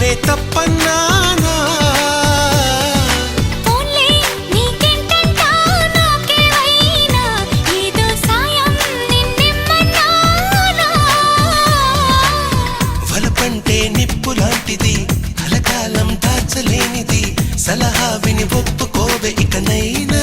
నేనే తప్పన్నానా వలపంటే నిప్పు లాంటిది కలకాలం దాచలేనిది సలహా విని ఒప్పుకోవే ఇకనైనా